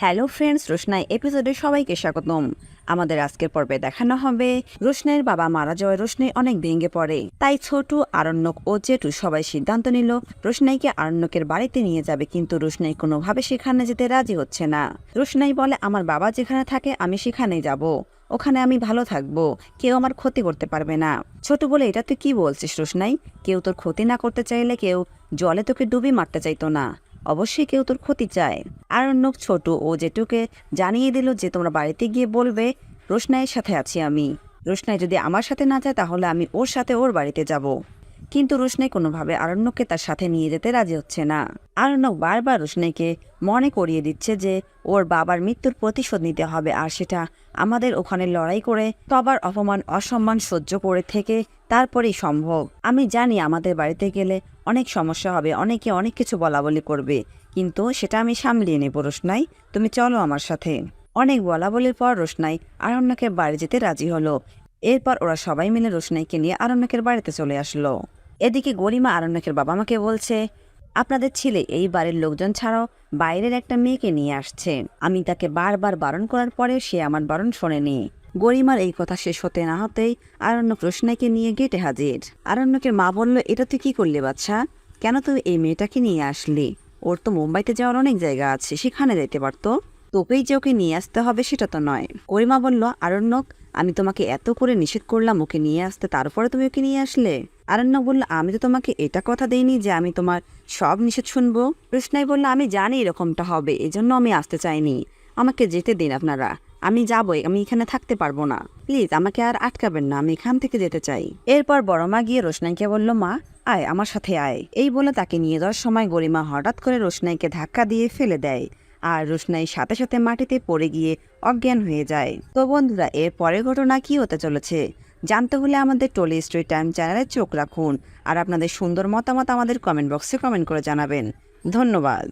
Hello friends, রোশনাই এপিসোডে সবাইকে স্বাগতম। আমাদের আজকের পর্বে দেখানো হবে রোশনাইয়ের বাবা মারা যাওয়ায় রোশনাই অনেক ভেঙে পড়ে। তাই ছোট, আরণ্যক ও জেঠু সবাই সিদ্ধান্ত নিল রোশনাইকে আরণ্যকের বাড়িতে নিয়ে যাবে, কিন্তু রোশনাই কোনোভাবে সেখানে যেতে রাজি হচ্ছে না। রোশনাই বলে, আমার বাবা যেখানে থাকে আমি সেখানেই যাব, ওখানে আমি ভালো থাকবো, কেউ আমার ক্ষতি করতে পারবে না। ছোট বলে, এটা তুই কি বলছিস রোশনাই? কেউ তোর ক্ষতি না করতে চাইলে কেউ জলে তোকে ডুবি মারতে চাইতো না, অবশ্যই কেউ তোর ক্ষতি চায়। আরণ্যক ছোট ও জেঠুকে জানিয়ে দিল যে তোমরা বাড়িতে গিয়ে বলবে রোশনাইয়ের সাথে আছি আমি। রোশনাই যদি আমার সাথে না যায় তাহলে আমি ওর সাথে ওর বাড়িতে যাব। কিন্তু রোশনাই কোনোভাবে আরণ্যককে তার সাথে নিয়ে যেতে রাজি হচ্ছে না। আরণ্যক বারবার রোশনাইকে মনে করিয়ে দিচ্ছে যে ওর বাবার মৃত্যুর প্রতিশোধ নিতে হবে, আর সেটা আমাদের ওখানে লড়াই করে সবার অপমান অসম্মান সহ্য করে থেকে তারপরেই সম্ভব। আমি জানি আমাদের বাড়িতে গেলে অনেক সমস্যা হবে, অনেকে অনেক কিছু বলাবলি করবে, কিন্তু সেটা আমি সামলিয়ে নেব। রোশনাই, তুমি চলো আমার সাথে। অনেক বলাবলির পর রোশনাই আরণ্যকের বাড়ি যেতে রাজি হলো। এরপর ওরা সবাই মিলে রোশনাইকে নিয়ে আরণ্যকের বাড়িতে চলে আসলো। এদিকে গরিমা আরণ্যকের বাবা মাকে বলছে, আপনাদের ছেলে এই বাড়ির লোকজন ছাড়াও বাইরের একটা মেয়েকে নিয়ে আসছে। আমি তাকে বারবার বারণ করার পরেও সে আমার বারণ শোনেনি। গরিমার এই কথা শেষ হতে না হতেই আরণ্যক রোশনাইকে নিয়ে গেটে হাজির। আরণ্যকের মা বলল, এটা তুই কি করলি বাচ্চা? কেন তুই এই মেয়েটাকে নিয়ে আসলি? ওর তো মুম্বাইতে যাওয়ার অনেক জায়গা আছে, সেখানে যেতে পারতো। তোকেই যে ওকে নিয়ে আসতে হবে সেটা তো নয়। গরিমা বলল, আরণ্যক, আমি তোমাকে এত করে নিষেধ করলাম ওকে নিয়ে আসতে, তারপরে তুমি ওকে নিয়ে আসলে? আরণ্যক বলল, আমি তো তোমাকে এটা কথা দেইনি যে আমি তোমার সব নিষেধ শুনবো। রোশনাই বলল, আমি জানি এরকমটা হবে, এজন্য আমি আসতে চাইনি। আমাকে যেতে দিন আপনারা, আমি যাবই, আমি এখানে থাকতে পারবো না। প্লিজ আমাকে আর আটকাবেন না, আমি এখান থেকে যেতে চাই। এরপর বড় মা গিয়ে রোশনাইকে বলল, মা আয়, আমার সাথে আয়। এই বলে তাকে নিয়ে যাওয়ার সময় গরিমা হঠাৎ করে রোশনাইকে ধাক্কা দিয়ে ফেলে দেয়, আর রোশনাই সাথে সাথে মাটিতে পড়ে গিয়ে অজ্ঞান হয়ে যায়। তো বন্ধুরা, এর পরের ঘটনা কি হতে চলেছে জানতে হলে আমাদের টলি স্টোরি টাইম চ্যানেলে চোখ রাখুন, আর আপনাদের সুন্দর মতামত আমাদের কমেন্ট বক্সে কমেন্ট করে জানাবেন। ধন্যবাদ।